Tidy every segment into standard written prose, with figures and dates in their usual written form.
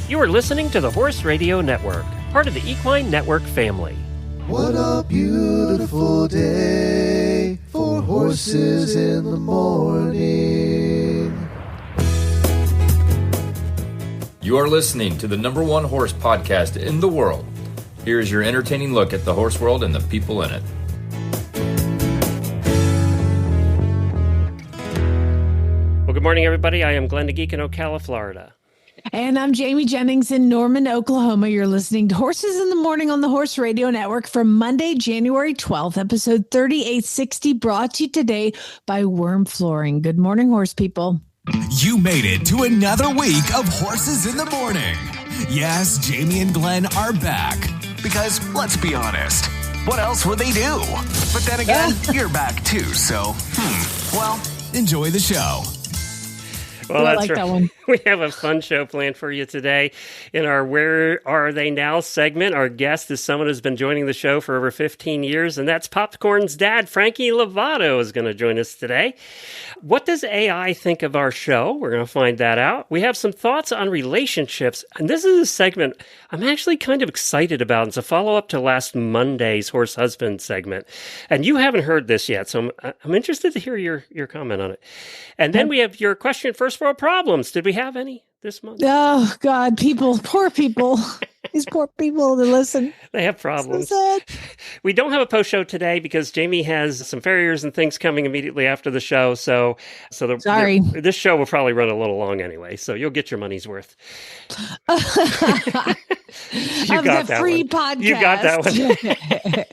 You are listening to the Horse Radio Network, part of the Equine Network family. What a beautiful day for horses in the morning. You are listening to the #1 horse podcast in the world. Here is your entertaining look at the horse world and the people in it. Well, good morning, everybody. I am Glenn DeGeek in Ocala, Florida. And I'm Jamie Jennings in Norman, Oklahoma. You're listening to Horses in the Morning on the Horse Radio Network for Monday, January 12th, episode 3860, brought to you today by WERM Flooring. Good morning, horse people. You made it to another week of Horses in the Morning. Yes, Jamie and Glenn are back. Because, let's be honest, what else would they do? But then again, you're back too, so, well, enjoy the show. Well, that's like right. That one. We have a fun show planned for you today. In our Where Are They Now segment, our guest is someone who's been joining the show for over 15 years, and that's Popcorn's dad, Frankie Lovato, is going to join us today. What does AI think of our show? We're going to find that out. We have some thoughts on relationships, and this is a segment I'm actually kind of excited about. It's a follow-up to last Monday's Horse Husband segment, and you haven't heard this yet, so I'm interested to hear your comment on it. And then we have your question, First World Problems. Did we have any this month? Oh, God, poor people. These poor people that listen. They have problems. So sad. We don't have a post show today because Jamie has some farriers and things coming immediately after the show. Sorry. This show will probably run a little long anyway, so you'll get your money's worth. You got that free one. podcast. You got that one.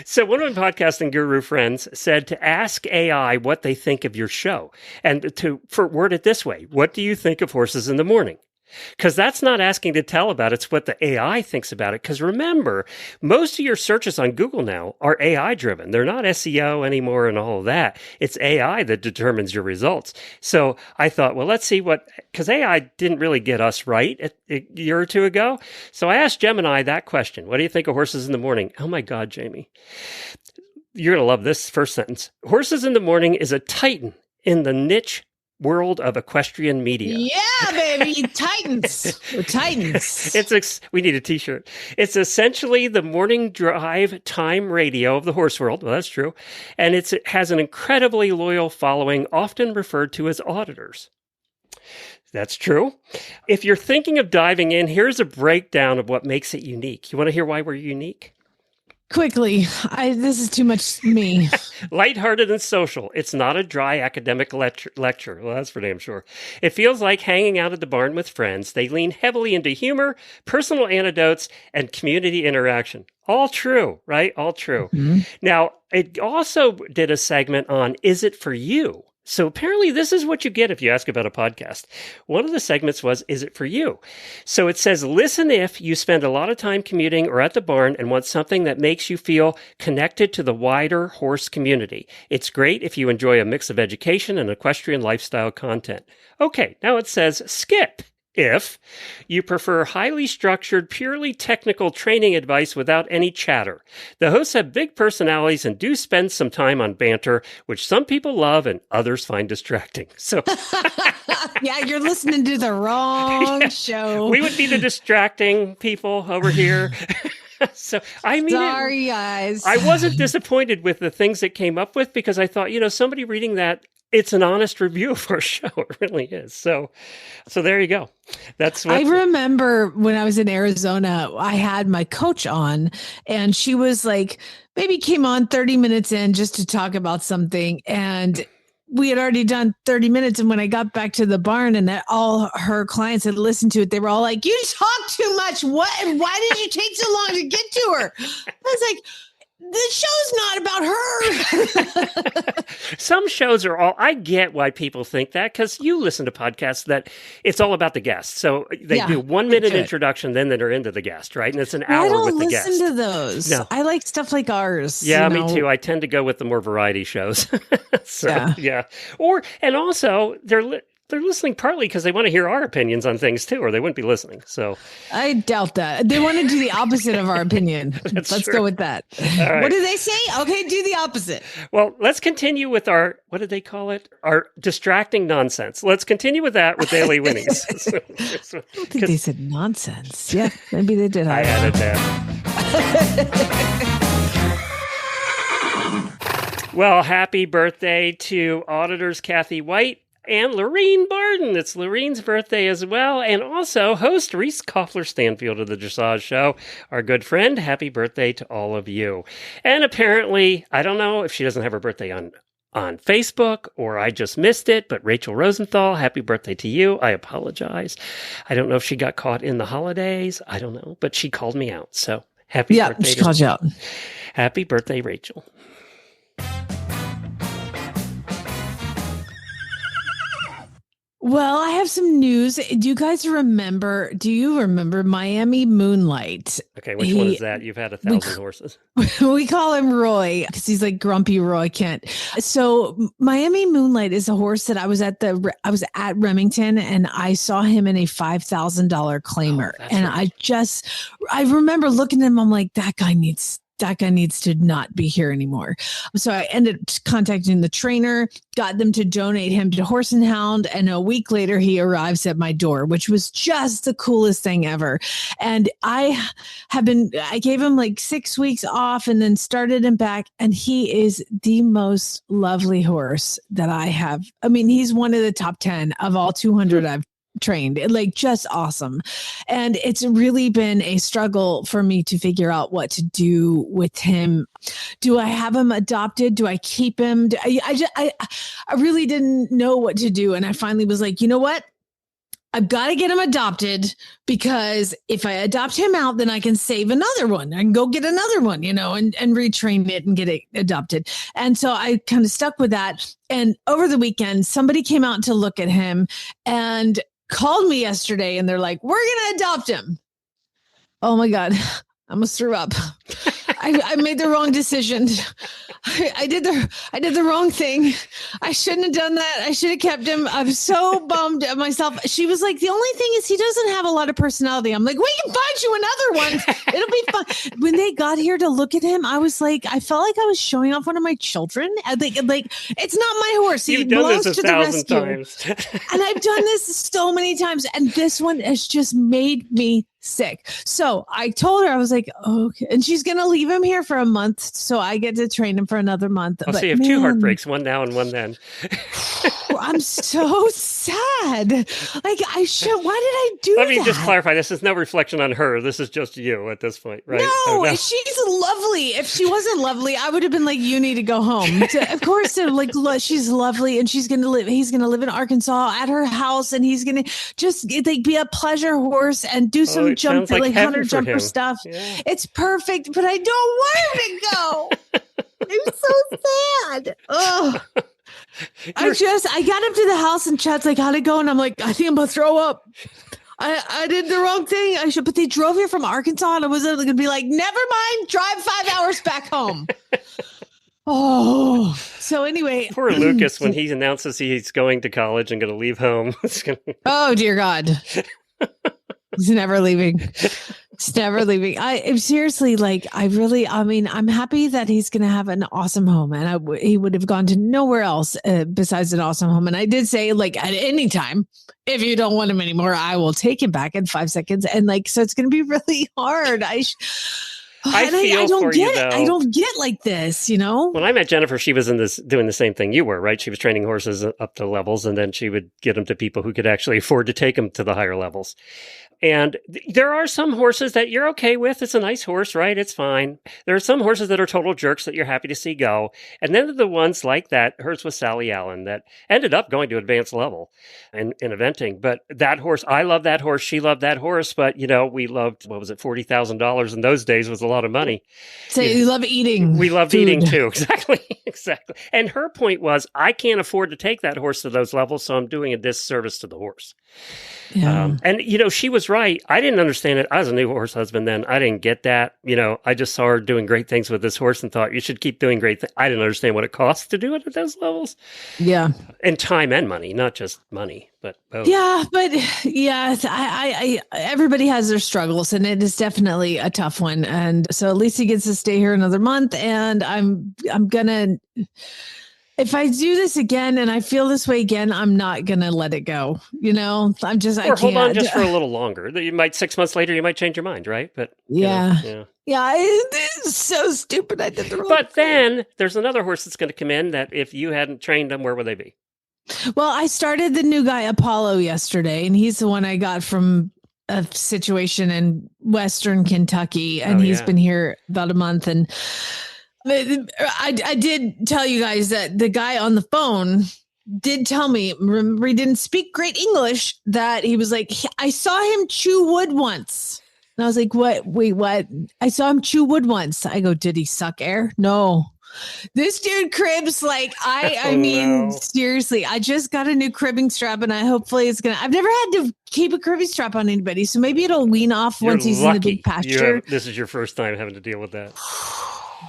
So one of my podcasting guru friends said to ask AI what they think of your show and to word it this way: what do you think of Horses in the Morning? Because that's not asking to tell about it. It's what the AI thinks about it. Because remember, most of your searches on Google now are AI driven. They're not SEO anymore and all of that. It's AI that determines your results. So I thought, well, let's see because AI didn't really get us right a year or two ago. So I asked Gemini that question. What do you think of Horses in the Morning? Oh my God, Jamie. You're going to love this first sentence. Horses in the Morning is a titan in the niche world of equestrian media. Yeah, baby. Titans. We're Titans. We need a t-shirt. It's essentially the morning drive time radio of the horse world. Well, that's true. And it has an incredibly loyal following, often referred to as auditors. That's true. If you're thinking of diving in, here's a breakdown of what makes it unique. You want to hear why we're unique? Quickly. This is too much me. Lighthearted and social. It's not a dry academic lecture. Well, that's for damn sure. It feels like hanging out at the barn with friends. They lean heavily into humor, personal anecdotes, and community interaction. All true, right? All true. Mm-hmm. Now, it also did a segment on Is It For You? So apparently this is what you get if you ask about a podcast. One of the segments was, Is It For You? So it says, listen if you spend a lot of time commuting or at the barn and want something that makes you feel connected to the wider horse community. It's great if you enjoy a mix of education and equestrian lifestyle content. Okay, now it says, skip if you prefer highly structured, purely technical training advice without any chatter. The hosts have big personalities and do spend some time on banter, which some people love and others find distracting. So, yeah, you're listening to the wrong show. We would be the distracting people over here. So, sorry, guys. I wasn't disappointed with the things that came up with because I thought, somebody reading that, it's an honest review of our show. It really is. So there you go. That's what I remember when I was in Arizona, I had my coach on and she was like, maybe came on 30 minutes in just to talk about something. And we had already done 30 minutes. And when I got back to the barn and that all her clients had listened to it, they were all like, you talk too much. What? And why did you take so long to get to her? I was like, the show's not about her. Some shows are I get why people think that because you listen to podcasts that it's all about the guest. So they do 1 minute introduction, then they're into the guest, right? And it's an hour with the guest. I don't listen to those. No. I like stuff like ours. Yeah, me too. I tend to go with the more variety shows. Yeah. And also they're listening partly because they want to hear our opinions on things too, or they wouldn't be listening. So I doubt that. They want to do the opposite of our opinion. Let's true. go with that. Right. What do they say? Okay, do the opposite. Well, let's continue with our, what did they call it? Our distracting nonsense. Let's continue with that with Daily Whinnies. I don't think they said nonsense. Yeah, maybe they did. I added that. Well, happy birthday to auditors Kathy White and Lorene Barden. It's Lorene's birthday as well. And also host Reese Koffler-Stanfield of the Dressage Show, our good friend. Happy birthday to all of you. And apparently, I don't know if she doesn't have her birthday on Facebook or I just missed it, but Rachel Rosenthal, happy birthday to you. I apologize. I don't know if she got caught in the holidays. I don't know, but she called me out. So happy birthday. Yeah, she called you out. Happy birthday, Rachel. Well, I have some news. Do you remember Miami Moonlight? Okay, which one is that? You've had 1,000 horses. We call him Roy because he's like grumpy Roy Kent. So Miami Moonlight is a horse that I was at Remington and I saw him in a $5,000 claimer. And right. I remember looking at him, I'm like, that guy needs to not be here anymore. So I ended up contacting the trainer, got them to donate him to Horse and Hound. And a week later, he arrives at my door, which was just the coolest thing ever. And I gave him like 6 weeks off and then started him back. And he is the most lovely horse that I have. I mean, he's one of the top 10 of all 200 I've trained, like just awesome. And it's really been a struggle for me to figure out what to do with him. Do I have him adopted? Do I keep him? I really didn't know what to do. And I finally was like, you know what? I've got to get him adopted because if I adopt him out, then I can save another one. I can go get another one, and retrain it and get it adopted. And so I kind of stuck with that. And over the weekend, somebody came out to look at him and called me yesterday and they're like, we're going to adopt him. Oh my God. I almost threw up. I made the wrong decision. I did the wrong thing. I shouldn't have done that. I should have kept him. I'm so bummed at myself. She was like, the only thing is he doesn't have a lot of personality. I'm like, we can find you another one. It'll be fun. When they got here to look at him, I was like, I felt like I was showing off one of my children. I think like it's not my horse. He belongs to the rescue. And I've done this so many times. And this one has just made me sick. So I told her, I was like, okay. And she's going to leave him here for a month. So I get to train him for another month. So you have two heartbreaks, one now and one then. I'm so sad. Like why did I do that? Let me just clarify. This is no reflection on her. This is just you at this point, right? No, she's lovely. If she wasn't lovely, I would have been like, you need to go home. Of course, she's lovely and he's going to live in Arkansas at her house. And he's going to just be a pleasure horse and do some hunter jumper stuff. Yeah. It's perfect, but I don't want him to go. I'm so sad. Oh, I got him to the house and Chad's like, how'd it go? And I'm like, I think I'm gonna throw up. I did the wrong thing. But they drove here from Arkansas and I was going to be like, never mind, drive 5 hours back home. Oh, so anyway. Poor Lucas, when he announces he's going to college and going to leave home. Oh, dear God. He's never leaving. It's never leaving. I'm seriously I'm happy that he's going to have an awesome home. And he would have gone to nowhere else besides an awesome home. And I did say, like, at any time, if you don't want him anymore, I will take him back in 5 seconds. And so it's going to be really hard. I don't get like this, When I met Jennifer, she was doing the same thing you were, right? She was training horses up to levels, and then she would get them to people who could actually afford to take them to the higher levels. And there are some horses that you're okay with. It's a nice horse, right? It's fine. There are some horses that are total jerks that you're happy to see go. And then the ones like that, hers was Sally Allen, that ended up going to advanced level in eventing. But that horse, I love that horse. She loved that horse. But, we loved, what was it, $40,000 in those days was a lot of money. So you love eating. We loved eating too. Exactly. And her point was, I can't afford to take that horse to those levels, so I'm doing a disservice to the horse. Yeah. And she was right. I didn't understand it. I was a new horse husband then. I didn't get that. I just saw her doing great things with this horse and thought you should keep doing great things. I didn't understand what it costs to do it at those levels. Yeah. And time and money, not just money, but both. Yeah, but I everybody has their struggles, and it is definitely a tough one. And so at least he gets to stay here another month, and I'm gonna. If I do this again and I feel this way again, I'm not going to let it go. I can't. Hold on just for a little longer. You might 6 months later, you might change your mind, right? But yeah. It's so stupid. I did the wrong But then there's another horse that's going to come in that if you hadn't trained them, where would they be? Well, I started the new guy Apollo yesterday, and he's the one I got from a situation in Western Kentucky, and he's been here about a month. And I did tell you guys that the guy on the phone did tell me, remember, he didn't speak great English, that he was like, I saw him chew wood once. And I was like, what? Wait, what? I saw him chew wood once. I go, did he suck air? No. This dude cribs like seriously, I just got a new cribbing strap, and I've never had to keep a cribbing strap on anybody. So maybe it'll wean off once he's in the big pasture. This is your first time having to deal with that.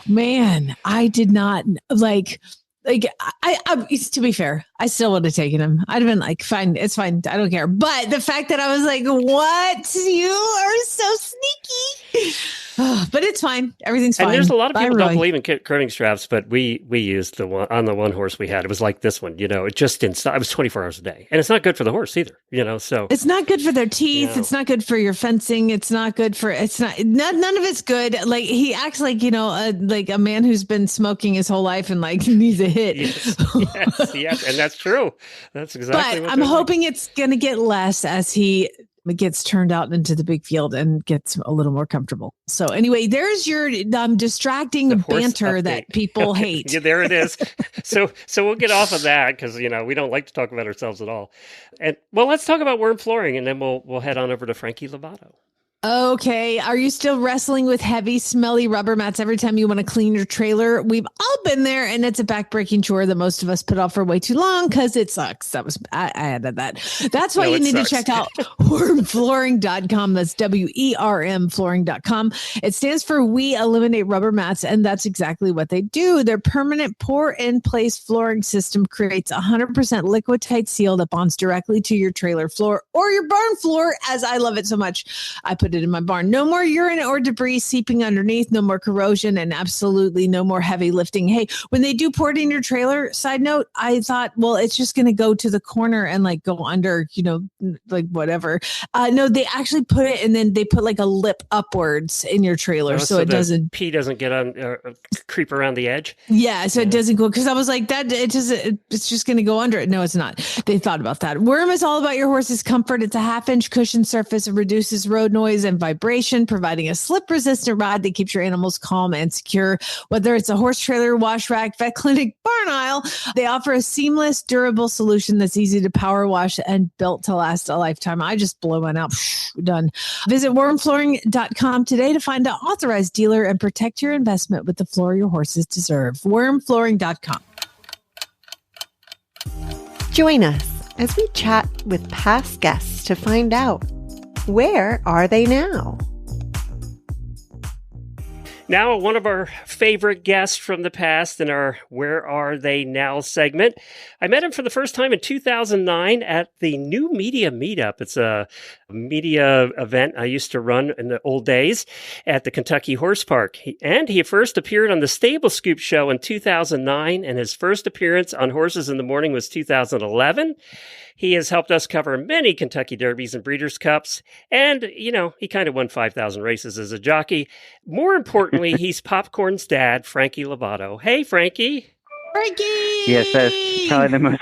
Man, I did not like I to be fair, I still would have taken him. I'd have been like, fine, it's fine. I don't care. But the fact that I was like, what? You are so sneaky. But it's fine. Everything's fine. And there's a lot of people don't believe in cribbing straps, but we used the one horse we had. It was like this one, it just didn't stop. It was 24 hours a day. And it's not good for the horse either, so. It's not good for their teeth. It's not good for your fencing. It's not good for, none of it's good. Like he acts like, like a man who's been smoking his whole life and like needs a hit. Yes. And that's true. That's exactly what I'm hoping it's going to get less as he gets turned out into the big field and gets a little more comfortable. So anyway, there's your distracting banter update that people hate. Yeah, there it is. So we'll get off of that because, we don't like to talk about ourselves at all. And well, let's talk about worm flooring, and then we'll head on over to Frankie Lovato. Okay. Are you still wrestling with heavy, smelly rubber mats every time you want to clean your trailer? We've all been there, and it's a backbreaking chore that most of us put off for way too long because it sucks. I added that. That's why you need to check out WERMflooring.com. That's WERM flooring.com. It stands for We Eliminate Rubber Mats, and that's exactly what they do. Their permanent pour-in-place flooring system creates 100% liquid-tight seal that bonds directly to your trailer floor or your barn floor, as I love it so much. I put it in my barn. No more urine or debris seeping underneath, no more corrosion, and absolutely no more heavy lifting. Hey, when they do pour it in your trailer, side note, I thought, well, it's just going to go to the corner and like go under, like whatever. No, they actually put it, and then they put like a lip upwards in your trailer. So it doesn't, pee doesn't get on creep around the edge. Yeah. So it doesn't go, because I was like it's just going to go under it. No, it's not. They thought about that. Worm is all about your horse's comfort. It's a 1/2-inch cushion surface. It reduces road noise and vibration, providing a slip-resistant ride that keeps your animals calm and secure. Whether it's a horse trailer, wash rack, vet clinic, barn aisle, they offer a seamless, durable solution that's easy to power wash and built to last a lifetime. I just blow one out. Done. Visit wormflooring.com today to find an authorized dealer and protect your investment with the floor your horses deserve. Wormflooring.com. Join us as we chat with past guests to find out, where are they now? Now, one of our favorite guests from the past in our Where Are They Now segment. I met him for the first time in 2009 at the New Media Meetup. It's a media event I used to run in the old days at the Kentucky Horse Park. He first appeared on the Stable Scoop show in 2009, and his first appearance on Horses in the Morning was 2011. He has helped us cover many Kentucky Derbies and Breeders' Cups, and, he kind of won 5,000 races as a jockey. More importantly, he's Popcorn's dad, Frankie Lovato. Hey, Frankie. Frankie! Yes, that's probably the most...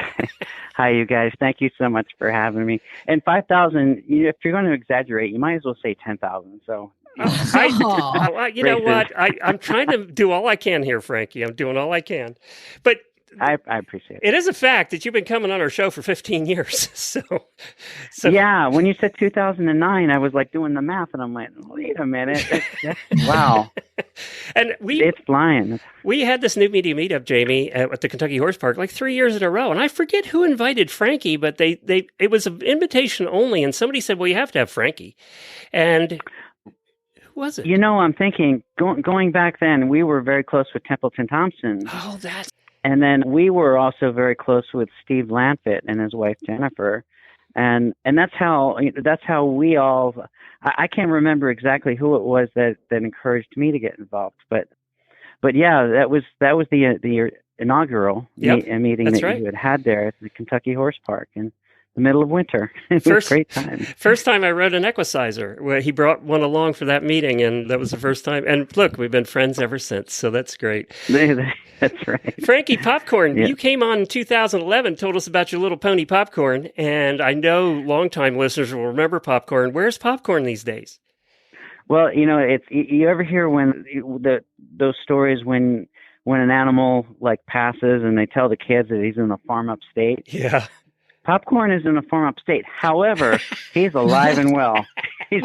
Hi, you guys. Thank you so much for having me. And 5,000, if you're going to exaggerate, you might as well say 10,000, so... You know what? I'm trying to do all I can here, Frankie. I'm doing all I can. But I appreciate it. It is a fact that you've been coming on our show for 15 years. So yeah, when you said 2009, I was like doing the math, and I'm like, wait a minute, that's wow. And it's flying. We had this new media meetup, Jamie, at the Kentucky Horse Park, like 3 years in a row, and I forget who invited Frankie, but it was an invitation only, and somebody said, "Well, you have to have Frankie," and who was it? You know, I'm thinking going back then, we were very close with Templeton Thompson. Oh, that's. And then we were also very close with Steve Lampitt and his wife Jennifer. And that's how we all. I can't remember exactly who it was that Yep. encouraged me to get involved, but yeah, that was the inaugural meeting That's that right. you had there at the Kentucky Horse Park in the middle of winter. It was a great time. First time I rode an equicizer. Well, he brought one along for that meeting, and that was the first time. And look, we've been friends ever since, so that's great. That's right. Frankie Popcorn, Yeah. you came on in 2011, told us about your little pony Popcorn, and I know longtime listeners will remember Popcorn. Where's Popcorn these days? Well, you know, it's you ever hear when those stories when an animal like passes and they tell the kids that he's in the farm upstate? Yeah. Popcorn is in the farm upstate. However, he's alive and well. He's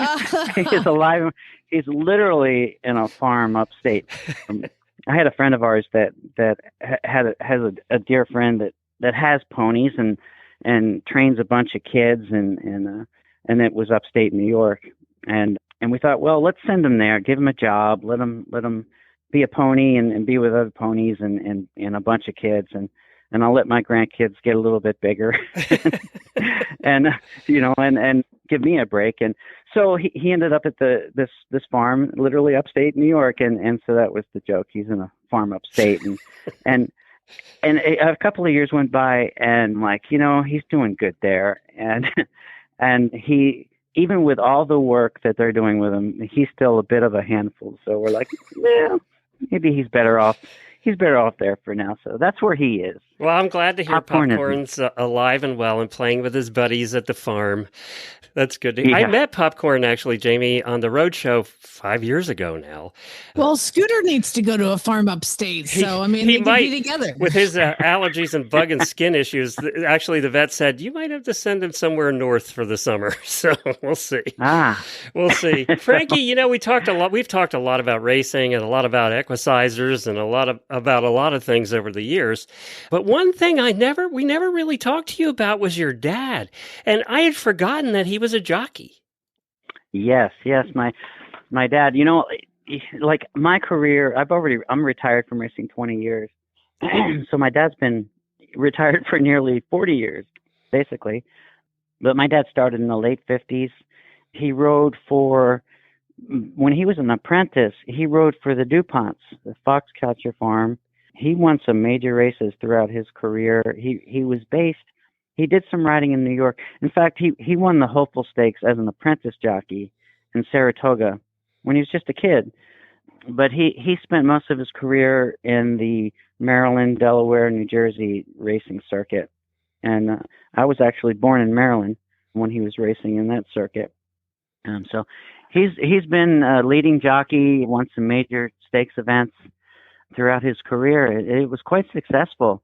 alive. He's literally in a farm upstate. I had a friend of ours that has a dear friend that has ponies and trains a bunch of kids and it was upstate New York and we thought, well, let's send him there, give him a job, let him be a pony and be with other ponies and a bunch of kids and I'll let my grandkids get a little bit bigger and give me a break. And so he ended up at this farm, literally upstate New York. And so that was the joke. He's in a farm upstate and a couple of years went by and he's doing good there. And he, even with all the work that they're doing with him, he's still a bit of a handful. So we're like, yeah, maybe he's better off. He's better off there for now. So that's where he is. Well, I'm glad to hear Popcorn Popcorn's alive and well and playing with his buddies at the farm. That's good to hear. Yeah. I met Popcorn, actually, Jamie, on the road show 5 years ago now. Well, Scooter needs to go to a farm upstate. So, I mean, he they might, could be together. With his allergies and bug and skin issues, actually, the vet said, you might have to send him somewhere north for the summer. So we'll see. We'll see. Frankie, we've talked a lot about racing and a lot about equicizers and about a lot of things over the years. But one thing we never really talked to you about was your dad. And I had forgotten that he was a jockey. Yes. My dad, like my career, I'm retired from racing 20 years. So my dad's been retired for nearly 40 years, basically. But my dad started in the late 50s. He rode when he was an apprentice, he rode for the DuPonts, the Foxcatcher Farm. He won some major races throughout his career. He did some riding in New York. In fact, he won the Hopeful Stakes as an apprentice jockey in Saratoga when he was just a kid. But he spent most of his career in the Maryland, Delaware, New Jersey racing circuit. And I was actually born in Maryland when he was racing in that circuit. So he's been a leading jockey, won some major stakes events throughout his career. It was quite successful.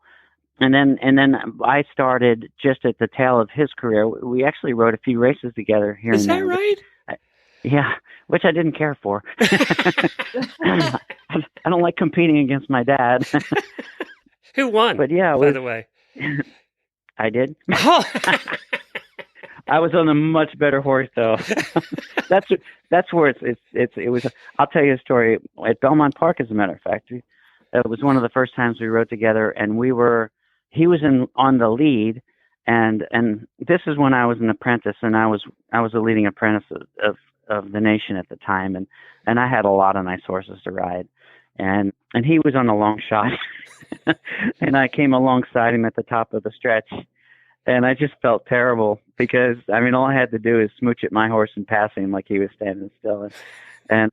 And then I started just at the tail of his career. We actually rode a few races together here. Is that right? Yeah, which I didn't care for. I don't like competing against my dad. Who won? But yeah, by the way, I did. I was on a much better horse, though. That's where it was. I'll tell you a story at Belmont Park, as a matter of fact. It was one of the first times we rode together, and he was on the lead, and this is when I was an apprentice, and I was a leading apprentice of the nation at the time, and I had a lot of nice horses to ride, and he was on a long shot, and I came alongside him at the top of the stretch, and I just felt terrible because all I had to do is smooch at my horse and pass him like he was standing still, and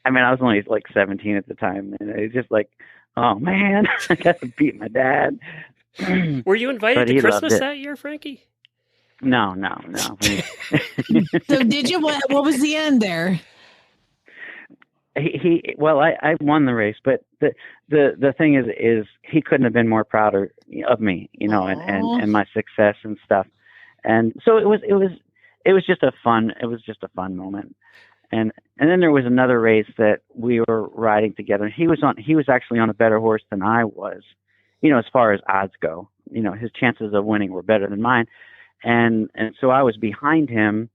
I was only like 17 at the time, and it was just like, oh man, I got to beat my dad. Were you invited to Christmas that year, Frankie? No. So did you? What was the end there? I won the race, but the thing is he couldn't have been more proud of me, and my success and stuff. And so it was just a fun moment. And then there was another race that we were riding together. He was actually on a better horse than I was, as far as odds go. His chances of winning were better than mine. And so I was behind him,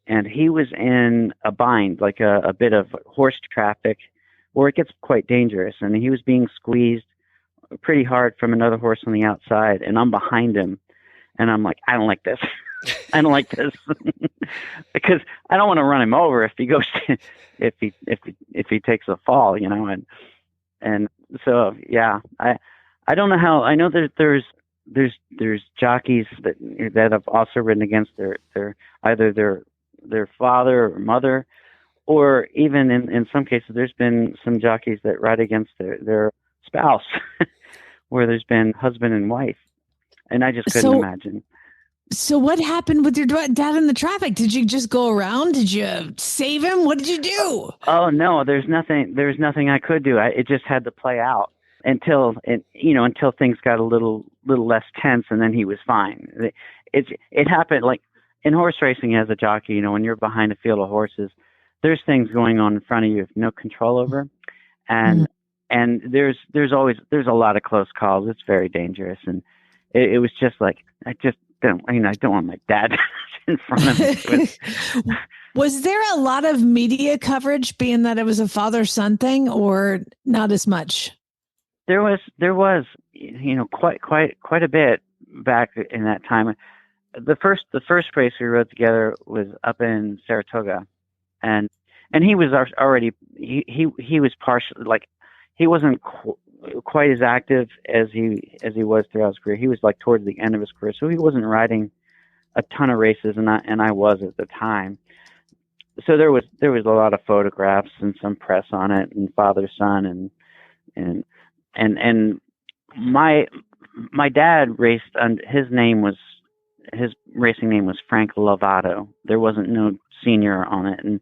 and he was in a bind, like a bit of horse traffic where it gets quite dangerous. And he was being squeezed pretty hard from another horse on the outside, and I'm behind him. And I'm like, I don't like this. I don't like this because I don't want to run him over if he goes if he takes a fall, and so yeah, I don't know how. I know that there's jockeys that have also ridden against their either their father or mother, or even in some cases there's been some jockeys that ride against their spouse where there's been husband and wife, and I just couldn't imagine. So what happened with your dad in the traffic? Did you just go around? Did you save him? What did you do? Oh no, there's nothing I could do. It just had to play out until things got a little less tense, and then he was fine. It happened like in horse racing as a jockey. When you're behind a field of horses, there's things going on in front of you with no control over, and there's a lot of close calls. It's very dangerous, and it was just like I don't want my dad in front of me. Was there a lot of media coverage, being that it was a father-son thing, or not as much? There was, quite a bit back in that time. The first race we rode together was up in Saratoga, and he was already he was partially, like, he wasn't quite as active as he was throughout his career. He was like towards the end of his career, so he wasn't riding a ton of races, and I was at the time. So there was a lot of photographs and some press on it, and father son, and my dad raced, and his racing name was Frank Lovato. There wasn't no senior on it, and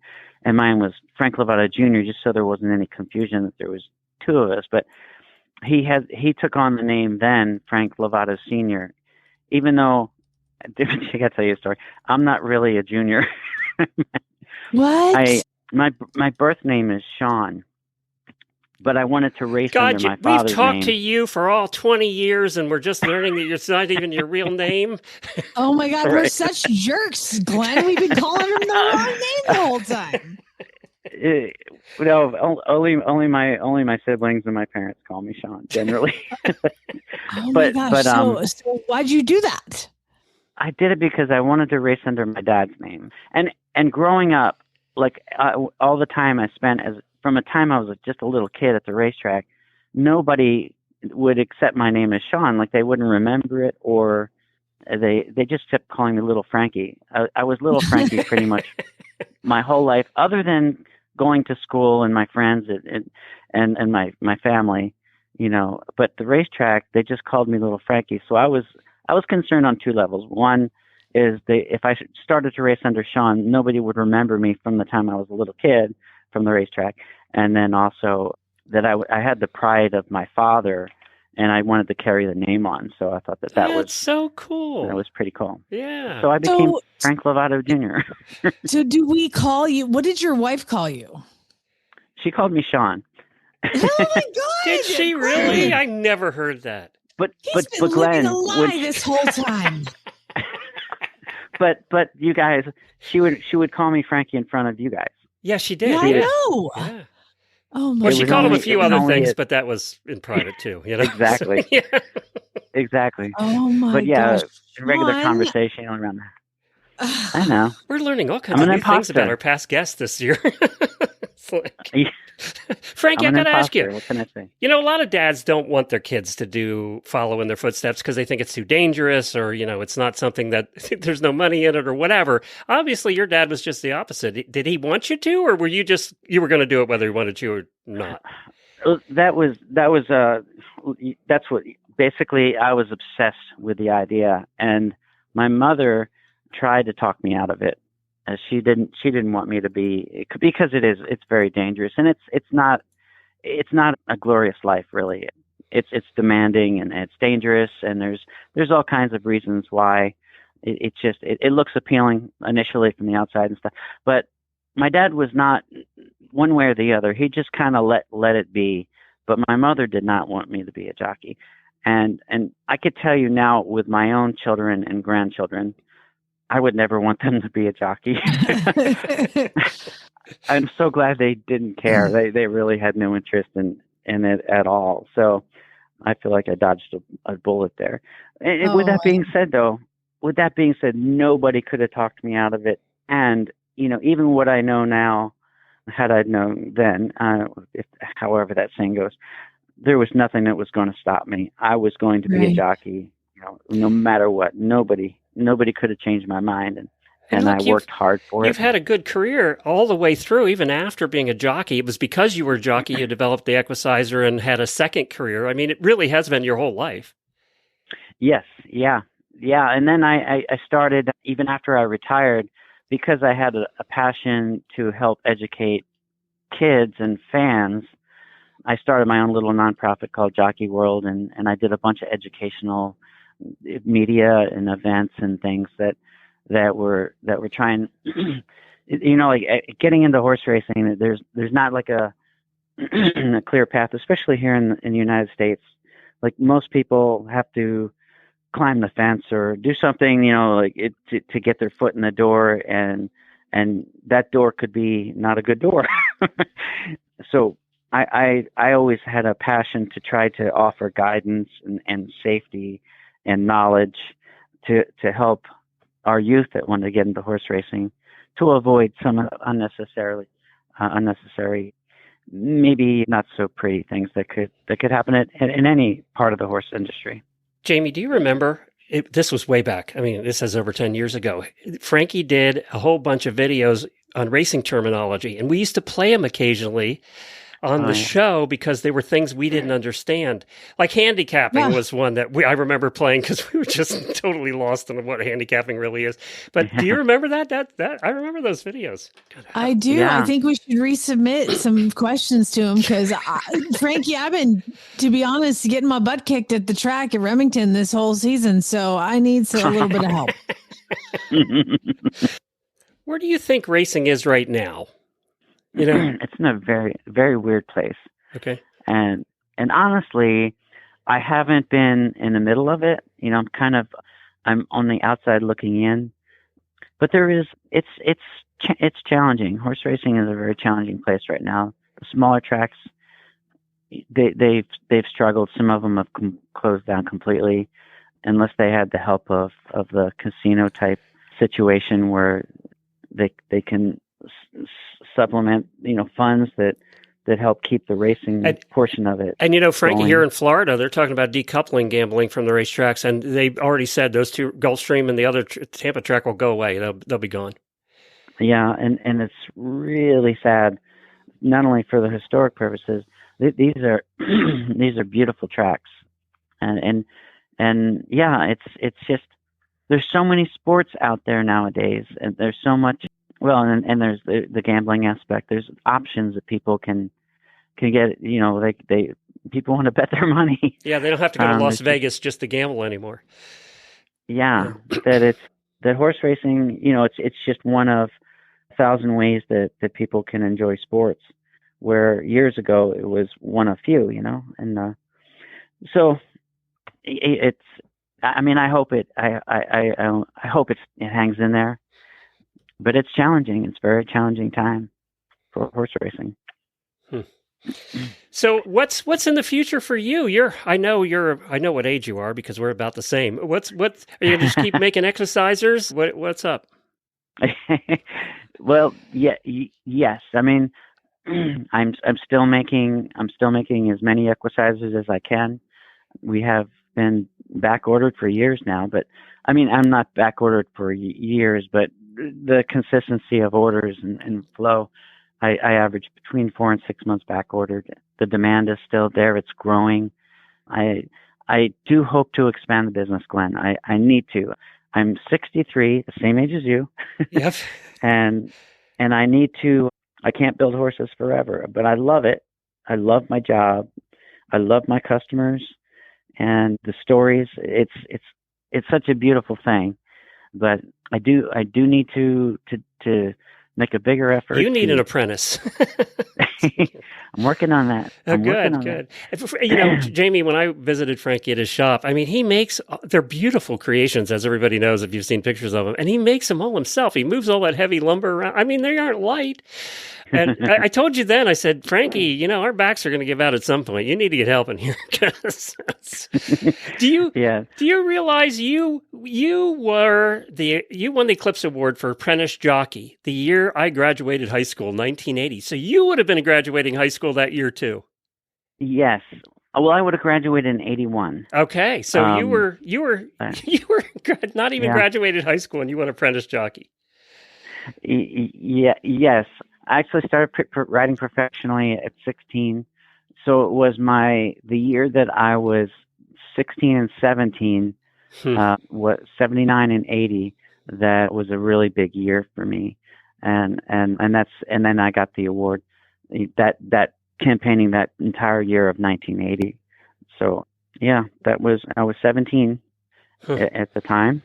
mine was Frank Lovato Jr. Just so there wasn't any confusion that there was two of us, but he took on the name then, Frank Lovato Sr., even though, I got to tell you a story, I'm not really a junior. What? My birth name is Sean, but I wanted to race under my father's name. We've talked to you for all 20 years, and we're just learning that it's not even your real name. Oh my God, we're such jerks, Glenn. We've been calling him the wrong name the whole time. No, only my siblings and my parents call me Sean generally. Oh my gosh! So why'd you do that? I did it because I wanted to race under my dad's name, and growing up, like all the time I spent from a time I was just a little kid at the racetrack, nobody would accept my name as Sean. Like, they wouldn't remember it, or they just kept calling me Little Frankie. I was Little Frankie pretty much my whole life, other than going to school and my friends and my family, but the racetrack, they just called me Little Frankie. So I was concerned on two levels. One is if I started to race under Sean, nobody would remember me from the time I was a little kid from the racetrack. And then also that I had the pride of my father, and I wanted to carry the name on. So I thought that was so cool. That was pretty cool. Yeah. So I became Frank Lovato Jr. So do we call you? What did your wife call you? She called me Sean. Oh my God! Did she really? I never heard that. But He's been Glenn, living a lie this whole time. but you guys, she would call me Frankie in front of you guys. Yeah, she did. Yeah, I know. Yeah. Oh my! Well, she called him a few other things, it. but that was in private too. Exactly. So, yeah. Exactly. Oh my! But yeah, gosh. regular Sean. conversation around that. I know. We're learning all kinds of new things about our past guests this year. It's like, Frankie, I got to ask you. What can I say? A lot of dads don't want their kids to follow in their footsteps because they think it's too dangerous, or, it's not something that there's no money in it or whatever. Obviously, your dad was just the opposite. Did he want you to, or were you were going to do it whether he wanted to or not? That's what, basically, I was obsessed with the idea, and my mother tried to talk me out of it. She didn't want me to be, because it's very dangerous, and it's not a glorious life, really. It's demanding, and it's dangerous, and there's all kinds of reasons why it looks appealing initially from the outside and stuff. But my dad was not one way or the other. He just kind of let it be. But my mother did not want me to be a jockey. And I could tell you now, with my own children and grandchildren, I would never want them to be a jockey. I'm so glad they didn't care. They really had no interest in it at all. So I feel like I dodged a bullet there. And with that being said, nobody could have talked me out of it. And, even what I know now, had I known then, however that saying goes, there was nothing that was going to stop me. I was going to be a jockey, no matter what. Nobody could have changed my mind. And look, I worked hard for it. You've had a good career all the way through, even after being a jockey. It was because you were a jockey you developed the Equicizer and had a second career. I mean, it really has been your whole life. Yes, yeah. And then I started, even after I retired, because I had a passion to help educate kids and fans. I started my own little nonprofit called Jockey World, and I did a bunch of educational media and events and things that were trying, like getting into horse racing. There's not like a clear path, especially here in the United States. Like, most people have to climb the fence or do something, to get their foot in the door, and that door could be not a good door. So I always had a passion to try to offer guidance and safety and knowledge to help our youth that want to get into horse racing, to avoid some unnecessary, maybe not so pretty things that could happen in any part of the horse industry. Jamie, do you remember, this was way back, I mean, this is over 10 years ago, Frankie did a whole bunch of videos on racing terminology, and we used to play them occasionally on the show because they were things we didn't understand. Like handicapping was one that I remember playing because we were just totally lost in what handicapping really is. But do you remember that? That I remember those videos. I do. Yeah. I think we should resubmit some questions to him because, Frankie, I've been, to be honest, getting my butt kicked at the track at Remington this whole season, so I need a little bit of help. Where do you think racing is right now? It's in a very, very weird place. Okay. And honestly, I haven't been in the middle of it. I'm on the outside looking in. But it's challenging. Horse racing is a very challenging place right now. The smaller tracks, they've struggled. Some of them have closed down completely, unless they had the help of the casino type situation where they can supplement, funds that help keep the racing portion of it. And, Frankie, going. Here in Florida, they're talking about decoupling gambling from the racetracks, and they've already said those two, Gulfstream and the other Tampa track, will go away. They'll be gone. Yeah, and it's really sad, not only for the historic purposes. These are beautiful tracks, and yeah, it's just, there's so many sports out there nowadays, and there's so much. Well, and there's the gambling aspect. There's options that people can get. People want to bet their money. Yeah, they don't have to go to Las Vegas just to gamble anymore. Yeah, that horse racing. It's just one of 1,000 ways that people can enjoy sports. Where years ago it was one of few. And so it's. I mean, I hope it. I hope it hangs in there. But it's challenging. It's a very challenging time for horse racing. So what's in the future for you? I know what age you are because we're about the same. What are you just keep making exercisers? What's up? Well, yes. I mean, I'm still making as many Equicizers as I can. We have been back ordered for years now, but I mean, I'm not back ordered for years, but the consistency of orders and flow, I average between 4 and 6 months back ordered. The demand is still there. It's growing. I do hope to expand the business, Glenn. I need to. I'm 63, the same age as you. Yep. and I can't build horses forever, but I love it. I love my job. I love my customers and the stories. It's such a beautiful thing, but I do need to make a bigger effort. You need an apprentice. I'm working on that. Good. You know, Jamie, when I visited Frankie at his shop, I mean, they're beautiful creations, as everybody knows if you've seen pictures of them, and he makes them all himself. He moves all that heavy lumber around. I mean, they aren't light. And I told you then, I said, Frankie, you know, our backs are going to give out at some point. You need to get help in here. Do you realize you won the Eclipse Award for Apprentice Jockey the year I graduated high school, 1980. So you would have been graduating high school that year too. Yes. Well, I would have graduated in 81. Okay. So you were not even graduated high school and you won Apprentice Jockey. Yes. I actually started riding professionally at 16. So it was the year that I was 16 and 17, 79 and 80. That was a really big year for me. And then I got the award that campaigning that entire year of 1980. So yeah, I was 17 at the time.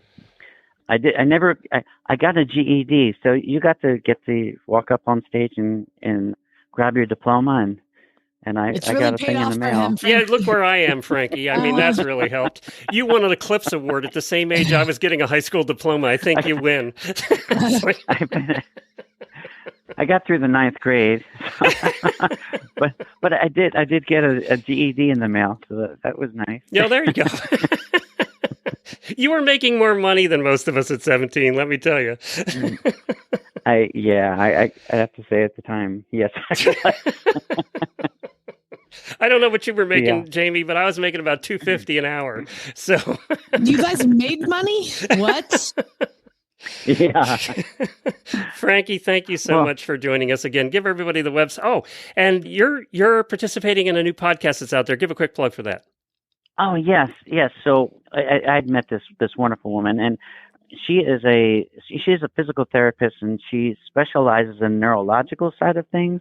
I got a GED, so you got to walk up on stage and grab your diploma, and I got a thing in the mail. Yeah, look where I am, Frankie. I mean, that's really helped. You won an Eclipse Award at the same age I was getting a high school diploma. I think you win. I got through the 9th grade, but I did get a GED in the mail, so that was nice. Yeah, there you go. You were making more money than most of us at 17, let me tell you. I have to say at the time, yes. I don't know what you were making, Jamie, but I was making about $2.50 an hour. So you guys made money? What? Yeah. Frankie, thank you so much for joining us again. Give everybody the website. Oh, and you're participating in a new podcast that's out there. Give a quick plug for that. Oh, yes. So I'd met this wonderful woman, and she's a physical therapist, and she specializes in neurological side of things.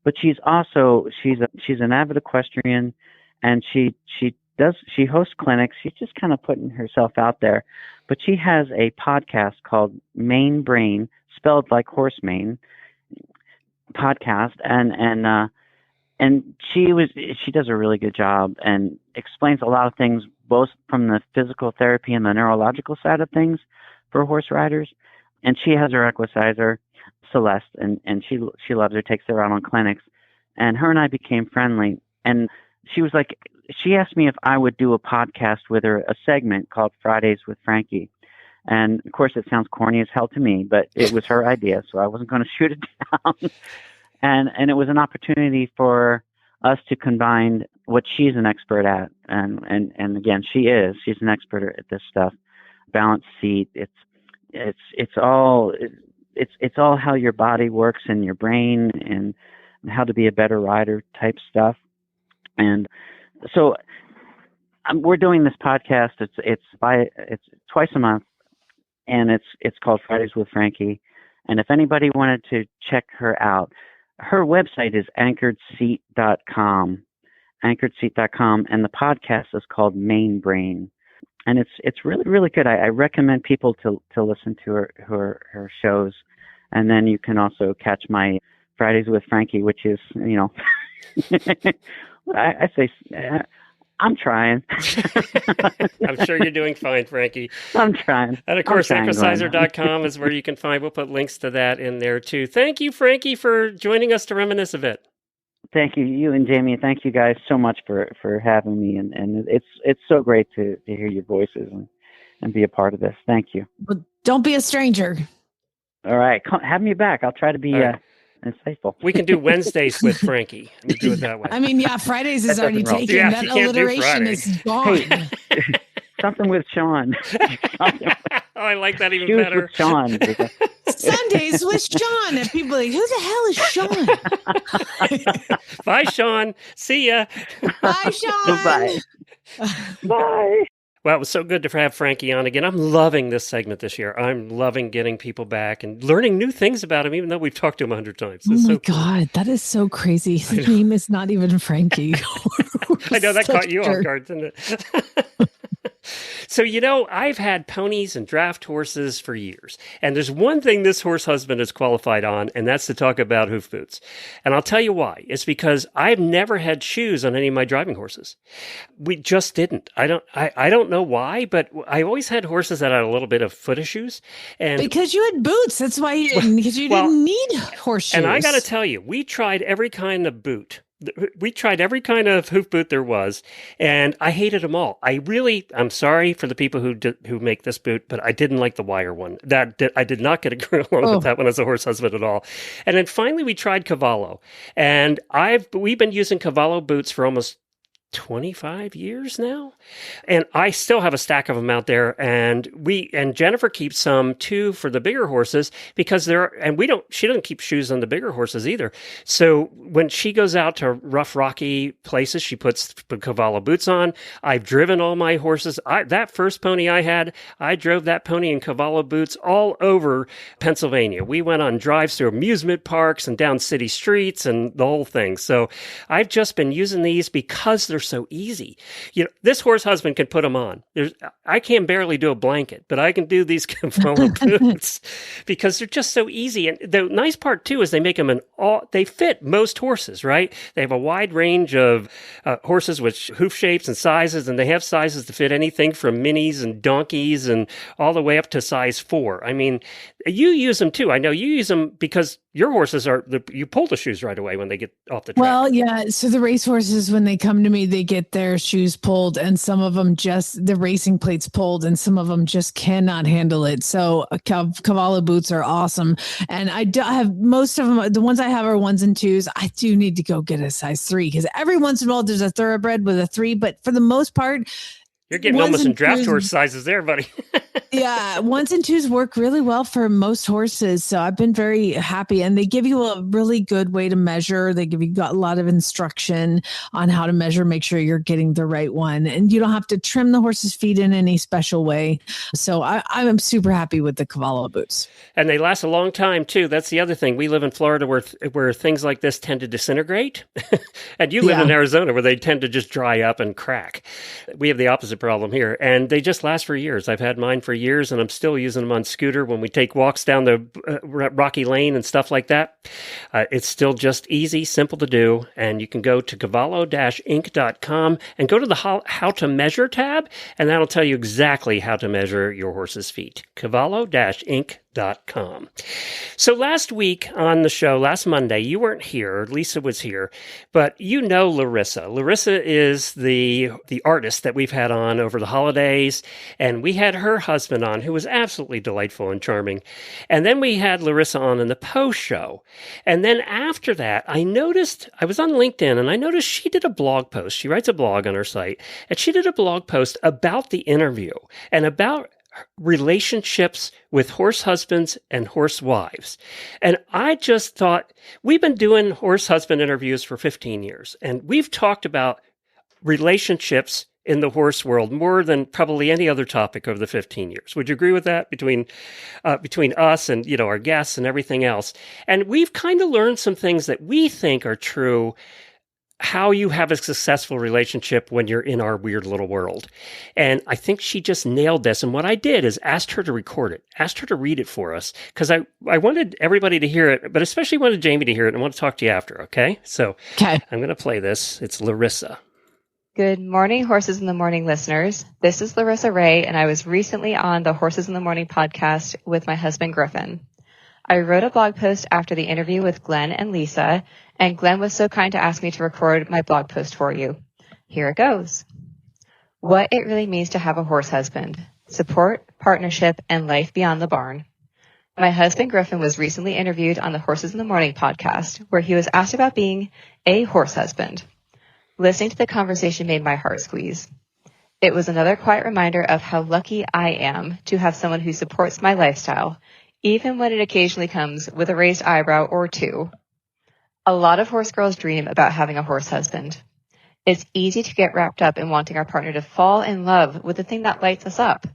But she's an avid equestrian, and she hosts clinics. She's just kind of putting herself out there. But she has a podcast called Main Brain, spelled like horse mane podcast, and she does a really good job and explains a lot of things, both from the physical therapy and the neurological side of things for horse riders. And she has her equicizer, Celeste, and she loves her, takes her out on clinics. And her and I became friendly. And she asked me if I would do a podcast with her, a segment called Fridays with Frankie. And of course, it sounds corny as hell to me, but it was her idea, so I wasn't going to shoot it down. And it was an opportunity for us to combine what she's an expert at, and again, she's an expert at this stuff. Balance seat, it's all how your body works and your brain and how to be a better rider type stuff. And so we're doing this podcast. It's twice a month, and it's called Fridays with Frankie. And if anybody wanted to check her out, her website is anchoredseat.com, and the podcast is called Main Brain, and it's really, really good. I recommend people to listen to her shows, and then you can also catch my Fridays with Frankie, which is, you know, I say I'm trying. I'm sure you're doing fine, Frankie. I'm trying. And of course, equicizer.com is where you can find, we'll put links to that in there too. Thank you, Frankie, for joining us to reminisce a bit. Thank you, you and Jamie. Thank you guys so much for having me. And it's so great to hear your voices and be a part of this. Thank you. Well, don't be a stranger. All right. Have me back. I'll try to be insightful. We can do Wednesdays with Frankie. We do it that way. I mean, yeah, Fridays is already taken. Yeah, that alliteration is gone. Hey, something with Sean. I like that even Shoes better. With Sean. Sundays with Sean. And people are like, who the hell is Sean? Bye, Sean. See ya. Bye, Sean. Bye. Bye. Well, it was so good to have Frankie on again. I'm loving this segment this year. I'm loving getting people back and learning new things about him, even though we've talked to him 100 times. Oh It's my so cool. God, that is so crazy. His name is not even Frankie. I know that Such caught you a off jerk. guard, didn't it? So, I've had ponies and draft horses for years. And there's one thing this horse husband is qualified on, and that's to talk about hoof boots. And I'll tell you why. It's because I've never had shoes on any of my driving horses. We just didn't. I don't know why, but I always had horses that had a little bit of foot issues. And Because you had boots. That's why you didn't, because you didn't need horseshoes. And I got to tell you, we tried every kind of boot. We tried every kind of hoof boot there was, and I hated them all. I'm sorry for the people who make this boot, but I didn't like the wire one. I did not get along with that one as a horse husband at all. And then finally we tried Cavallo, and we've been using Cavallo boots for almost 25 years now. And I still have a stack of them out there. And Jennifer keeps some too for the bigger horses because she doesn't keep shoes on the bigger horses either. So when she goes out to rough, rocky places, she puts Cavallo boots on. I've driven all my horses. That first pony I had, I drove that pony in Cavallo boots all over Pennsylvania. We went on drives through amusement parks and down city streets and the whole thing. So I've just been using these because they're so easy. This horse husband can put them on. I can barely do a blanket, but I can do these Cavallo boots because they're just so easy. And the nice part too is they make them they fit most horses, right? They have a wide range of horses with hoof shapes and sizes, and they have sizes to fit anything from minis and donkeys and all the way up to size 4. I mean, you use them too. I know you use them because your horses you pull the shoes right away when they get off the track. Well, yeah. So the race horses, when they come to me, they get their shoes pulled, and some of them just the racing plates pulled, and some of them just cannot handle it. So Cavallo boots are awesome. And I have most of them. The ones I have are 1s and 2s. I do need to go get a size 3 because every once in a while there's a thoroughbred with a 3, but for the most part, you're getting almost in draft horse sizes there, buddy. Yeah, 1s and 2s work really well for most horses. So I've been very happy, and they give you a really good way to measure. They give you a lot of instruction on how to measure, make sure you're getting the right one, and you don't have to trim the horse's feet in any special way. So I'm super happy with the Cavallo boots. And they last a long time too. That's the other thing. We live in Florida where things like this tend to disintegrate, and you live in Arizona where they tend to just dry up and crack. We have the opposite problem here, and they just last for years. I've had mine for years, and I'm still using them on scooter when we take walks down the rocky lane and stuff like that. It's still just easy, simple to do, and you can go to cavallo-inc.com and go to the How to Measure tab, and that'll tell you exactly how to measure your horse's feet. cavallo-inc.com. So last week on the show, last Monday, you weren't here. Lisa was here, but Larissa. Larissa is the artist that we've had on over the holidays, and we had her husband on, who was absolutely delightful and charming. And then we had Larissa on in the post show. And then after that, I was on LinkedIn, and I noticed she did a blog post. She writes a blog on her site, and she did a blog post about the interview and about relationships with horse husbands and horse wives. And I just thought, we've been doing horse husband interviews for 15 years, and we've talked about relationships in the horse world more than probably any other topic over the 15 years. Would you agree with that between us and, our guests and everything else? And we've kind of learned some things that we think are true, how you have a successful relationship when you're in our weird little world. And I think she just nailed this. And what I did is asked her to record it, asked her to read it for us, because I wanted everybody to hear it, but especially wanted Jamie to hear it, and I want to talk to you after, okay? So I'm going to play this. It's Larissa. Good morning, Horses in the Morning listeners. This is Larissa Ray, and I was recently on the Horses in the Morning podcast with my husband, Griffin. I wrote a blog post after the interview with Glenn and Lisa, and Glenn was so kind to ask me to record my blog post for you. Here it goes. What it really means to have a horse husband. Support, partnership, and life beyond the barn. My husband, Griffin, was recently interviewed on the Horses in the Morning podcast, where he was asked about being a horse husband. Listening to the conversation made my heart squeeze. It was another quiet reminder of how lucky I am to have someone who supports my lifestyle, even when it occasionally comes with a raised eyebrow or two. A lot of horse girls dream about having a horse husband. It's easy to get wrapped up in wanting our partner to fall in love with the thing that lights us up.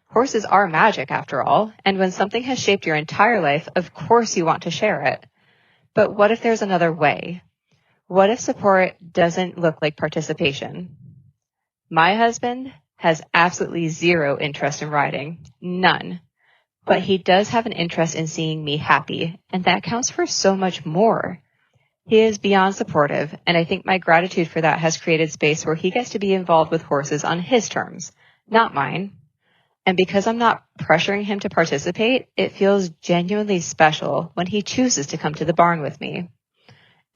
Horses are magic, after all, and when something has shaped your entire life, of course you want to share it. But what if there's another way? What if support doesn't look like participation? My husband has absolutely zero interest in riding. None. But he does have an interest in seeing me happy, and that counts for so much more. He is beyond supportive, and I think my gratitude for that has created space where he gets to be involved with horses on his terms, not mine. And because I'm not pressuring him to participate, it feels genuinely special when he chooses to come to the barn with me.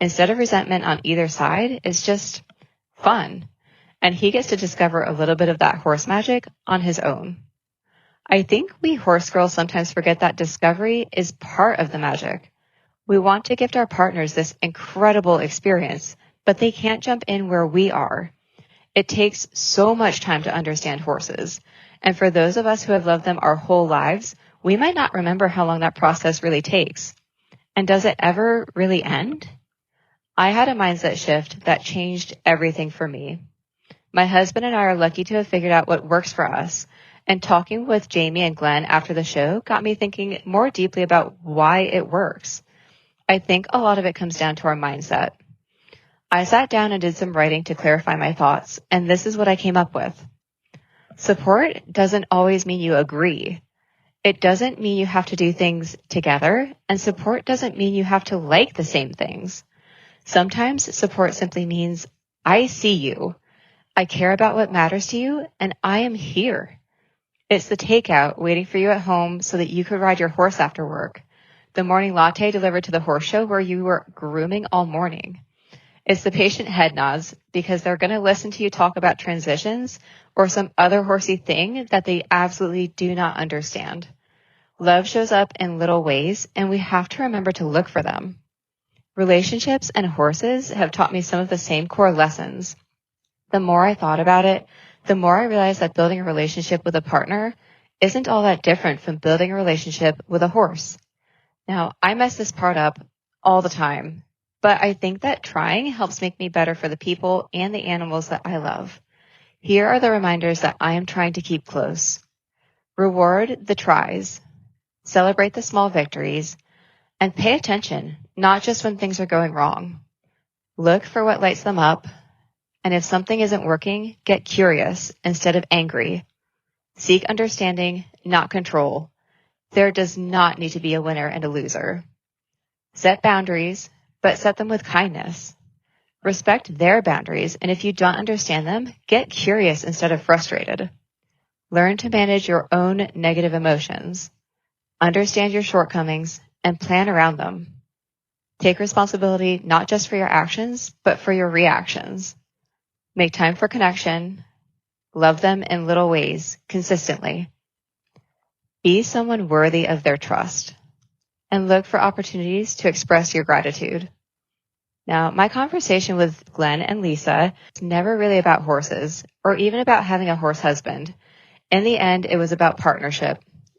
Instead of resentment on either side, it's just fun. And he gets to discover a little bit of that horse magic on his own. I think we horse girls sometimes forget that discovery is part of the magic. We want to gift our partners this incredible experience, but they can't jump in where we are. It takes so much time to understand horses. And for those of us who have loved them our whole lives, we might not remember how long that process really takes. And does it ever really end? I had a mindset shift that changed everything for me. My husband and I are lucky to have figured out what works for us. And talking with Jamie and Glenn after the show got me thinking more deeply about why it works. I think a lot of it comes down to our mindset. I sat down and did some writing to clarify my thoughts, and this is what I came up with. Support doesn't always mean you agree. It doesn't mean you have to do things together, and support doesn't mean you have to like the same things. Sometimes support simply means, I see you, I care about what matters to you, and I am here. It's the takeout waiting for you at home so that you could ride your horse after work. The morning latte delivered to the horse show where you were grooming all morning. It's the patient head nods because they're going to listen to you talk about transitions or some other horsey thing that they absolutely do not understand. Love shows up in little ways, and we have to remember to look for them. Relationships and horses have taught me some of the same core lessons. The more I thought about it, the more I realized that building a relationship with a partner isn't all that different from building a relationship with a horse. Now, I mess this part up all the time, but I think that trying helps make me better for the people and the animals that I love. Here are the reminders that I am trying to keep close. Reward the tries, celebrate the small victories, and pay attention, not just when things are going wrong. Look for what lights them up, and if something isn't working, get curious instead of angry. Seek understanding, not control. There does not need to be a winner and a loser. Set boundaries, but set them with kindness. Respect their boundaries, and if you don't understand them, get curious instead of frustrated. Learn to manage your own negative emotions. Understand your shortcomings and plan around them. Take responsibility not just for your actions, but for your reactions. Make time for connection. Love them in little ways, consistently. Be someone worthy of their trust. And look for opportunities to express your gratitude. Now, my conversation with Glenn and Lisa was never really about horses or even about having a horse husband. In the end, it was about partnership.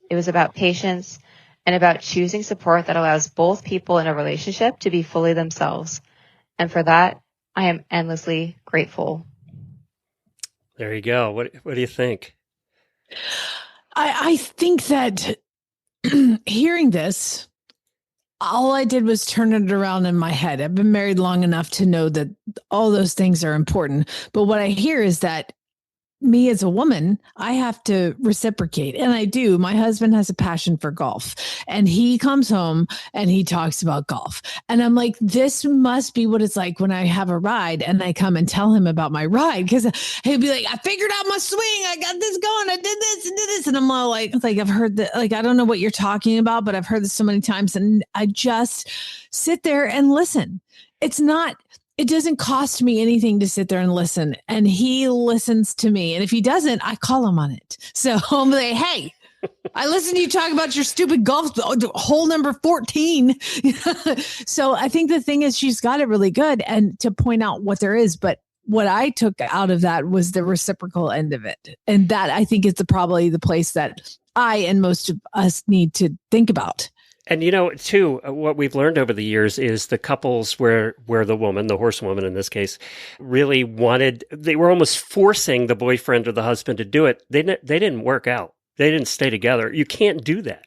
It was about patience and about choosing support that allows both people in a relationship to be fully themselves. And for that, I am endlessly grateful. There you go. What do you think? I think that hearing this, all I did was turn it around in my head. I've been married long enough to know that all those things are important. But what I hear is that me as a woman, I have to reciprocate. And I do. My husband has a passion for golf and he comes home and he talks about golf. And I'm like, this must be what it's like when I have a ride and I come and tell him about my ride. Cause he'll be like, I figured out my swing. I got this going. I did this and did this. And I'm all like, I've heard that, like, I don't know what you're talking about, but I've heard this so many times. And I just sit there and listen. It doesn't cost me anything to sit there and listen. And he listens to me. And if he doesn't, I call him on it. So I'm like, hey, I listened to you talk about your stupid golf hole number 14. So I think the thing is she's got it really good and to point out what there is. But what I took out of that was the reciprocal end of it. And that I think is probably the place that I and most of us need to think about. And, too, what we've learned over the years is the couples where the woman, the horsewoman in this case, really they were almost forcing the boyfriend or the husband to do it. They didn't work out. They didn't stay together. You can't do that.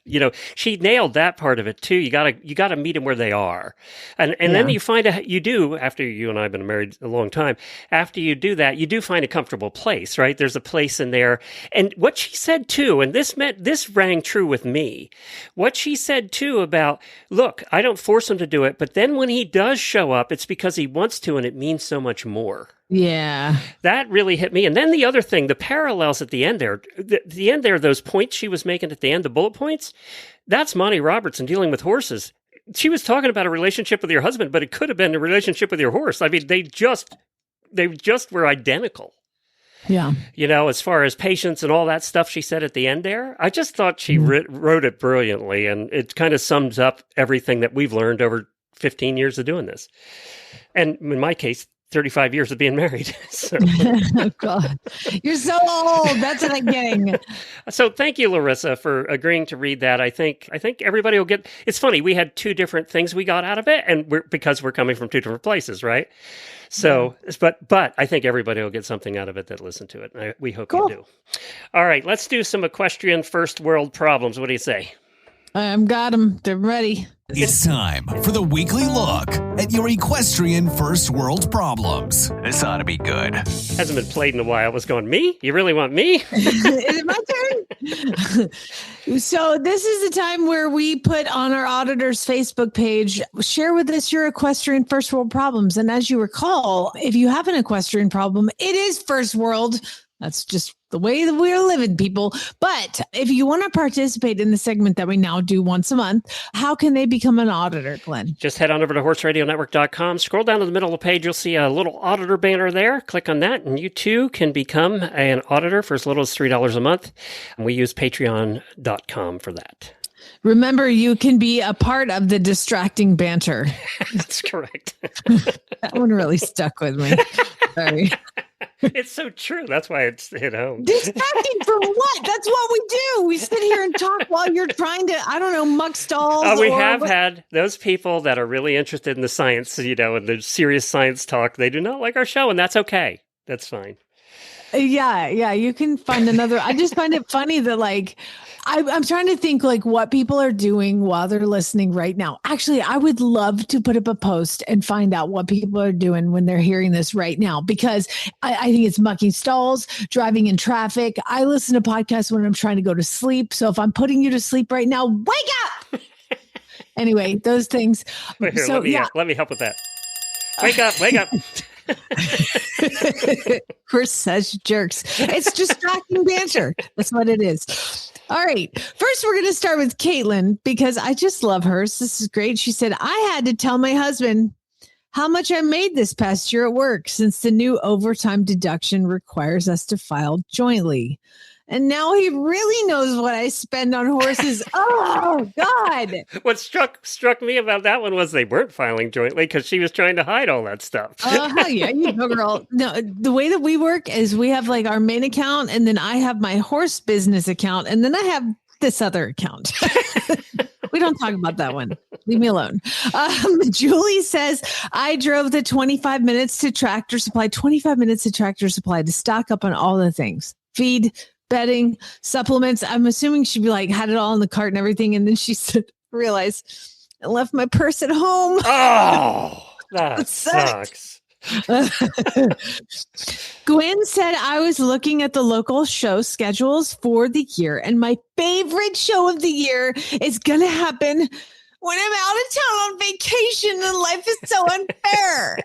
She nailed that part of it too. You gotta meet them where they are. And then you find you do, after you and I have been married a long time, after you do that, you do find a comfortable place, right? There's a place in there. And what she said too, and this rang true with me. What she said too about, look, I don't force him to do it, but then when he does show up, it's because he wants to, and it means so much more. Yeah. That really hit me. And then the other thing, the parallels at the end there, those points she was making at the end, the bullet points, that's Monty Robertson dealing with horses. She was talking about a relationship with your husband, but it could have been a relationship with your horse. I mean, they just were identical. Yeah. As far as patience and all that stuff she said at the end there, I just thought she wrote it brilliantly. And it kind of sums up everything that we've learned over 15 years of doing this. And in my case, 35 years of being married. So. Oh, God. You're so old. That's what I'm getting. So thank you, Larissa, for agreeing to read that. I think everybody will get... It's funny. We had two different things we got out of it, and because we're coming from two different places, right? So, but I think everybody will get something out of it that listen to it. We hope you do. All right, let's do some equestrian first world problems. What do you say? Got them. They're ready. It's time for the weekly look at your equestrian first world problems. This ought to be good. Hasn't been played in a while. I was going, me? You really want me? Is it my turn? So this is the time where we put on our auditor's Facebook page, share with us your equestrian first world problems. And as you recall, if you have an equestrian problem, it is first world. That's just the way that we're living, people. But if you want to participate in the segment that we now do once a month, how can they become an auditor, Glenn? Just head on over to horseradionetwork.com. Scroll down to the middle of the page. You'll see a little auditor banner there. Click on that, and you too can become an auditor for as little as $3 a month. And we use patreon.com for that. Remember, you can be a part of the distracting banter. That's correct. That one really stuck with me. Sorry. It's so true. That's why it's hit home. Distracting from what? That's what we do. We sit here and talk while you're trying to, muck stalls. We have had those people that are really interested in the science, and the serious science talk. They do not like our show, and that's okay. That's fine. Yeah. You can find another. I just find it funny that I'm trying to think what people are doing while they're listening right now. Actually, I would love to put up a post and find out what people are doing when they're hearing this right now, because I think it's mucking stalls, driving in traffic. I listen to podcasts when I'm trying to go to sleep. So if I'm putting you to sleep right now, wake up. Anyway, those things. Wait, here, let me help with that. Wake up. We're such jerks. It's distracting banter. That's what it is. All right. First, we're going to start with Caitlin, because I just love hers. This is great. She said, I had to tell my husband how much I made this past year at work, since the new overtime deduction requires us to file jointly. And now he really knows what I spend on horses. Oh, God. What struck me about that one was they weren't filing jointly because she was trying to hide all that stuff. Yeah, you know, girl. No, the way that we work is we have our main account, and then I have my horse business account, and then I have this other account. We don't talk about that one. Leave me alone. Julie says, I drove the 25 minutes to Tractor Supply to stock up on all the things. Feed, bedding, supplements. I'm assuming she'd be had it all in the cart and everything. And then she said, realized I left my purse at home. Oh, that sucks. Gwen said, I was looking at the local show schedules for the year, and my favorite show of the year is going to happen when I'm out of town on vacation, and life is so unfair.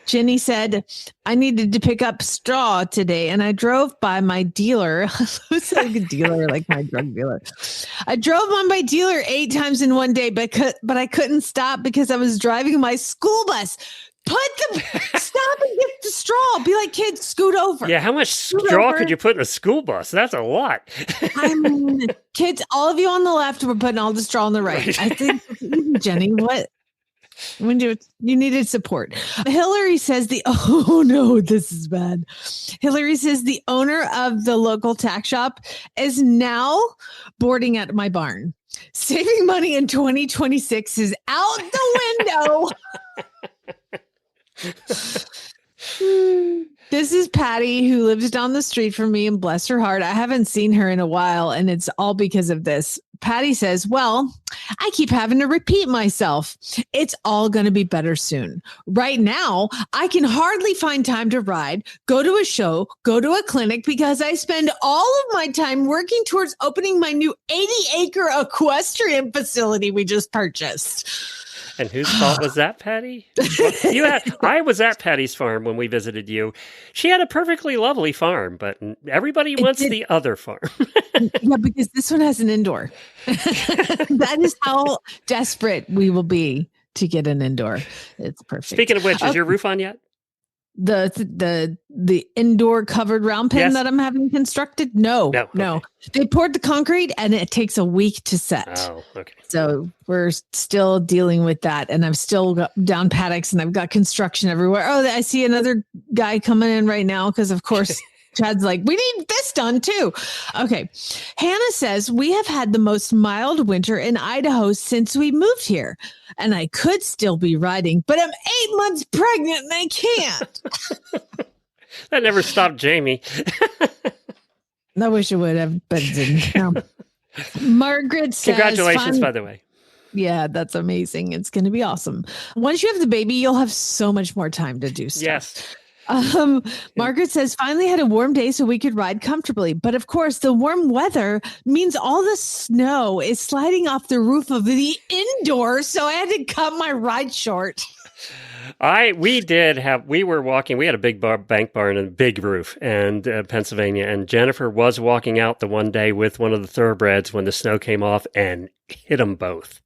Jenny said, I needed to pick up straw today, and I drove by my dealer. It's like a dealer, like my drug dealer. I drove by my dealer 8 times in one day, but I couldn't stop because I was driving my school bus. Stop and get the straw. Be like, kids, scoot over. Yeah, how much straw could you put in a school bus? That's a lot. I mean, kids, all of you on the left were putting all the straw on the right. I think, Jenny, what? When you needed support. Hillary says oh no, this is bad. Hillary says the owner of the local tack shop is now boarding at my barn. Saving money in 2026 is out the window. This is Patty, who lives down the street from me, and bless her heart, I haven't seen her in a while, and it's all because of this. Patty says, well, I keep having to repeat myself. It's all going to be better soon. Right now, I can hardly find time to ride, go to a show, go to a clinic, because I spend all of my time working towards opening my new 80-acre equestrian facility we just purchased. And whose fault was that, Patty? I was at Patty's farm when we visited you. She had a perfectly lovely farm, but everybody wants the other farm. Yeah, because this one has an indoor. That is how desperate we will be to get an indoor. It's perfect. Speaking of which, is your roof on yet? The indoor covered round pen that I'm having constructed? No. Okay. They poured the concrete and it takes a week to set. Oh, okay. So we're still dealing with that. And I've still got down paddocks and I've got construction everywhere. Oh, I see another guy coming in right now because, of course, Chad's like, we need this done too. Okay. Hannah says, we have had the most mild winter in Idaho since we moved here. And I could still be riding, but I'm 8 months pregnant and I can't. That never stopped Jamie. I wish it would have, but it didn't. No. Margaret says, congratulations, by the way. Yeah, that's amazing. It's going to be awesome. Once you have the baby, you'll have so much more time to do stuff. Yes. Margaret says, finally had a warm day so we could ride comfortably. But of course, the warm weather means all the snow is sliding off the roof of the indoor. So I had to cut my ride short. We were walking, we had a big bank barn and a big roof in Pennsylvania. And Jennifer was walking out the one day with one of the thoroughbreds when the snow came off and hit them both.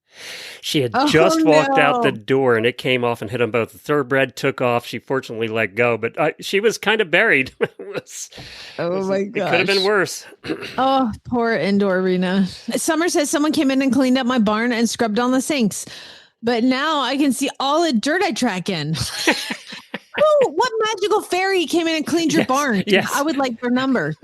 She had just walked out the door and it came off and hit them both. The thoroughbred took off. She fortunately let go, but she was kind of buried. My gosh. It could have been worse. Oh, poor indoor arena. Summer says someone came in and cleaned up my barn and scrubbed on the sinks, but now I can see all the dirt I track in. What magical fairy came in and cleaned your barn? Yes. I would like their number.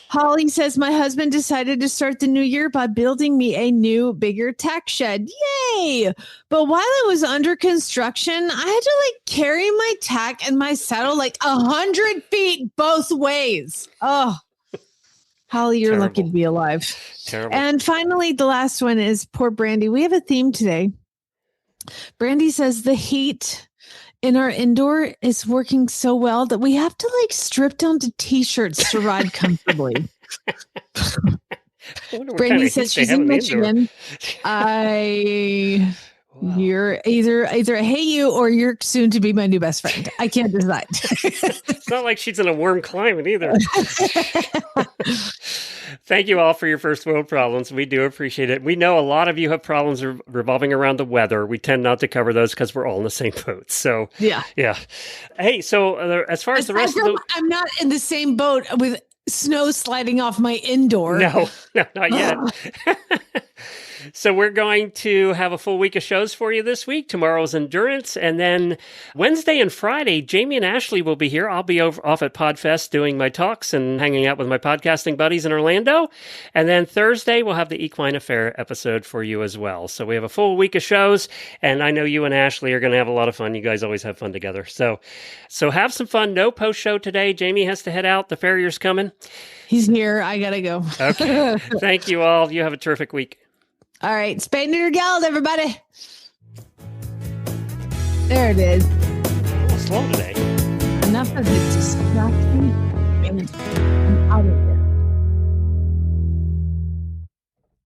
Holly says, my husband decided to start the new year by building me a new, bigger tack shed. Yay! But while it was under construction, I had to carry my tack and my saddle 100 feet both ways. Oh, Holly, you're lucky to be alive. Terrible. And finally, the last one is poor Brandy. We have a theme today. Brandy says the heat in our indoor is working so well that we have to strip down to t-shirts to ride comfortably. Brandy says she's in Michigan. You're either I hate you or you're soon to be my new best friend. I can't decide. It's not like she's in a warm climate either. Thank you all for your first world problems. We do appreciate it. We know a lot of you have problems revolving around the weather. We tend not to cover those because we're all in the same boat. So yeah. Hey, so as far as the rest of I'm not in the same boat with snow sliding off my indoor. No, not yet. So we're going to have a full week of shows for you this week. Tomorrow's Endurance. And then Wednesday and Friday, Jamie and Ashley will be here. I'll be off at PodFest doing my talks and hanging out with my podcasting buddies in Orlando. And then Thursday, we'll have the Equine Affair episode for you as well. So we have a full week of shows. And I know you and Ashley are going to have a lot of fun. You guys always have fun together. So have some fun. No post show today. Jamie has to head out. The farrier's coming. He's here. I got to go. Okay. Thank you all. You have a terrific week. All right, spay neuter geld, everybody. There it is. A little slow today. Enough of it distracting. I'm out of it.